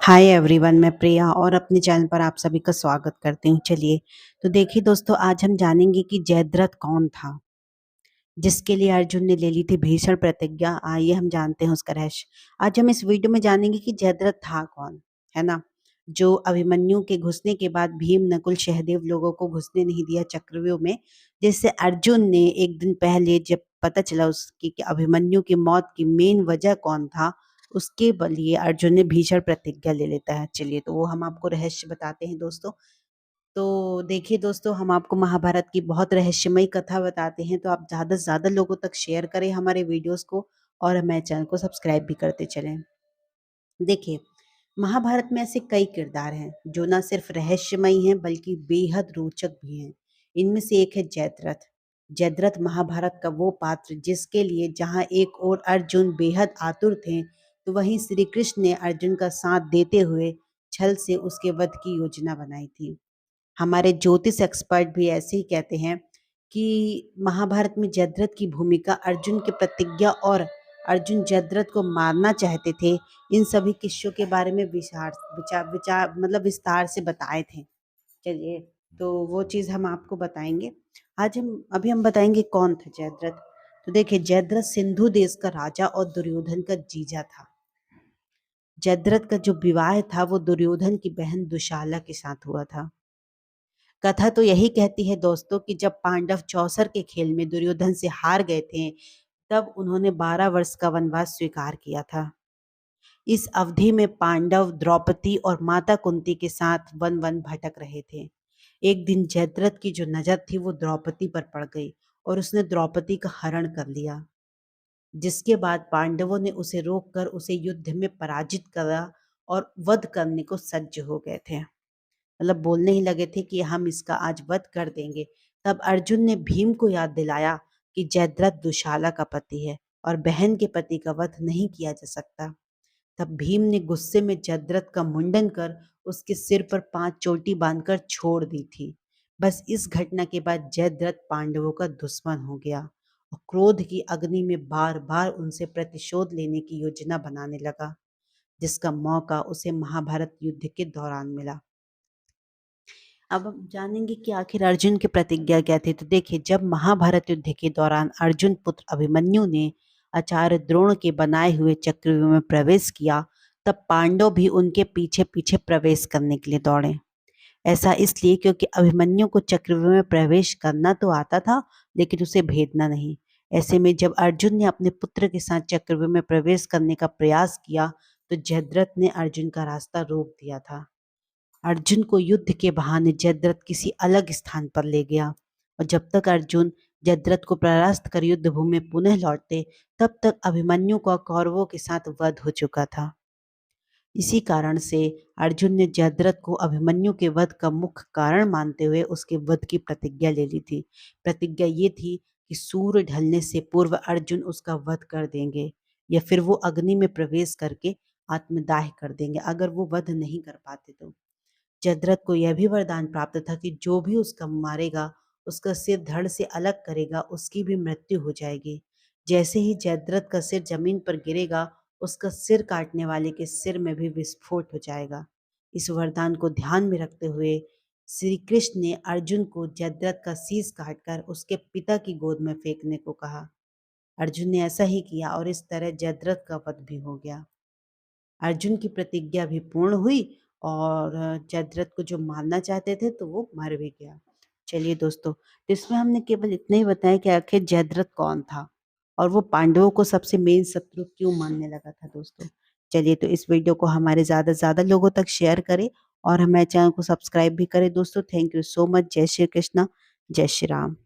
Hi everyone, मैं प्रिया और अपने चैनल पर आप सभी का स्वागत करती हूँ। चलिए, तो देखिए दोस्तों, आज हम जानेंगे कि जयद्रथ कौन था जिसके लिए अर्जुन ने ले ली थी भीषण प्रतिज्ञा। आइए हम जानते हैं उसका रहस्य। आज हम इस वीडियो में जानेंगे कि जयद्रथ था कौन, है ना, जो अभिमन्यु के घुसने के बाद भीम, नकुल, सहदेव लोगों को घुसने नहीं दिया चक्रव्यूह में। जिससे अर्जुन ने एक दिन पहले जब पता चला उसकी कि अभिमन्यु की मौत की मेन वजह कौन था, उसके लिए अर्जुन ने भीषण प्रतिज्ञा ले लेता है। चलिए, तो वो हम आपको रहस्य बताते हैं दोस्तों। तो देखिए दोस्तों, हम आपको महाभारत की बहुत रहस्यमयी कथा बताते हैं, तो आप ज़्यादा से ज़्यादा लोगों तक शेयर करें हमारे वीडियोस को और हमारे चैनल को सब्सक्राइब भी करते चलें। देखिए, महाभारत में ऐसे कई किरदार हैं जो ना सिर्फ रहस्यमयी हैं बल्कि बेहद रोचक भी हैं। इनमें से एक है जयद्रथ। जयद्रथ महाभारत का वो पात्र जिसके लिए जहाँ एक ओर अर्जुन बेहद आतुर थे, तो वहीं श्री कृष्ण ने अर्जुन का साथ देते हुए छल से उसके वध की योजना बनाई थी। हमारे ज्योतिष एक्सपर्ट भी ऐसे ही कहते हैं कि महाभारत में जयद्रथ की भूमिका अर्जुन की प्रतिज्ञा और अर्जुन जयद्रथ को मारना चाहते थे, इन सभी किस्सों के बारे में विचार विचार विचार मतलब विस्तार से बताए थे। चलिए, तो वो चीज़ हम आपको बताएंगे। आज हम अभी हम बताएंगे कौन था जयद्रथ। तो देखिए, जयद्रथ सिंधु देश का राजा और दुर्योधन का जीजा था। जयद्रथ का जो विवाह था वो दुर्योधन की बहन दुशाला के साथ हुआ था। कथा तो यही कहती है दोस्तों कि जब पांडव चौसर के खेल में दुर्योधन से हार गए थे, तब उन्होंने 12 वर्ष का वनवास स्वीकार किया था। इस अवधि में पांडव द्रौपदी और माता कुंती के साथ वन वन भटक रहे थे। एक दिन जयद्रथ की जो नजर थी वो द्रौपदी पर पड़ गई और उसने द्रौपदी का हरण कर लिया। जिसके बाद पांडवों ने उसे रोककर उसे युद्ध में पराजित करा और वध करने को सज्ज हो गए थे। मतलब बोलने ही लगे थे कि हम इसका आज वध कर देंगे। तब अर्जुन ने भीम को याद दिलाया कि जयद्रथ दुशाला का पति है और बहन के पति का वध नहीं किया जा सकता। तब भीम ने गुस्से में जयद्रथ का मुंडन कर उसके सिर पर 5 चोटी बांधकर छोड़ दी थी। बस इस घटना के बाद जयद्रथ पांडवों का दुश्मन हो गया और क्रोध की अग्नि में बार बार उनसे प्रतिशोध लेने की योजना बनाने लगा, जिसका मौका उसे महाभारत युद्ध के दौरान मिला। अब हम जानेंगे कि आखिर अर्जुन की प्रतिज्ञा क्या थी। तो देखिए, जब महाभारत युद्ध के दौरान अर्जुन पुत्र अभिमन्यु ने आचार्य द्रोण के बनाए हुए चक्रव्यूह में प्रवेश किया, तब पांडव भी उनके पीछे पीछे प्रवेश करने के लिए दौड़े। ऐसा इसलिए क्योंकि अभिमन्यु को चक्रव्यूह में प्रवेश करना तो आता था, लेकिन उसे भेदना नहीं। ऐसे में जब अर्जुन ने अपने पुत्र के साथ चक्रव्यूह में प्रवेश करने का प्रयास किया, तो जयद्रथ ने अर्जुन का रास्ता रोक दिया था। अर्जुन को युद्ध के बहाने जयद्रथ किसी अलग स्थान पर ले गया और जब तक अर्जुन जयद्रथ को परास्त कर युद्ध भूमि में पुनः लौटते, तब तक अभिमन्यु का कौरवों के साथ वध हो चुका था। इसी कारण से अर्जुन ने जयद्रथ को अभिमन्यु के वध का मुख्य कारण मानते हुए उसके वध की प्रतिज्ञा ले ली थी। प्रतिज्ञा ये थी कि सूर्य ढलने से पूर्व अर्जुन उसका वध कर देंगे या फिर वो अग्नि में प्रवेश करके आत्मदाह कर देंगे अगर वो वध नहीं कर पाते तो। जयद्रथ को यह भी वरदान प्राप्त था कि जो भी उसका मारेगा, उसका सिर धड़ से अलग करेगा, उसकी भी मृत्यु हो जाएगी। जैसे ही जयद्रथ का सिर जमीन पर गिरेगा, उसका सिर काटने वाले के सिर में भी विस्फोट हो जाएगा। इस वरदान को ध्यान में रखते हुए श्री कृष्ण ने अर्जुन को जयद्रथ का शीश काटकर उसके पिता की गोद में फेंकने को कहा। अर्जुन ने ऐसा ही किया और इस तरह जयद्रथ का वध भी हो गया। अर्जुन की प्रतिज्ञा भी पूर्ण हुई और जयद्रथ को जो मारना चाहते थे तो वो मर भी गया। चलिए दोस्तों, तो इसमें हमने केवल इतना ही बताया कि आखिर जयद्रथ कौन था और वो पांडवों को सबसे मेन शत्रु क्यों मानने लगा था दोस्तों। चलिए, तो इस वीडियो को हमारे ज़्यादा से ज़्यादा लोगों तक शेयर करें और हमारे चैनल को सब्सक्राइब भी करें दोस्तों। Thank you so much. जय श्री कृष्णा, जय श्री राम।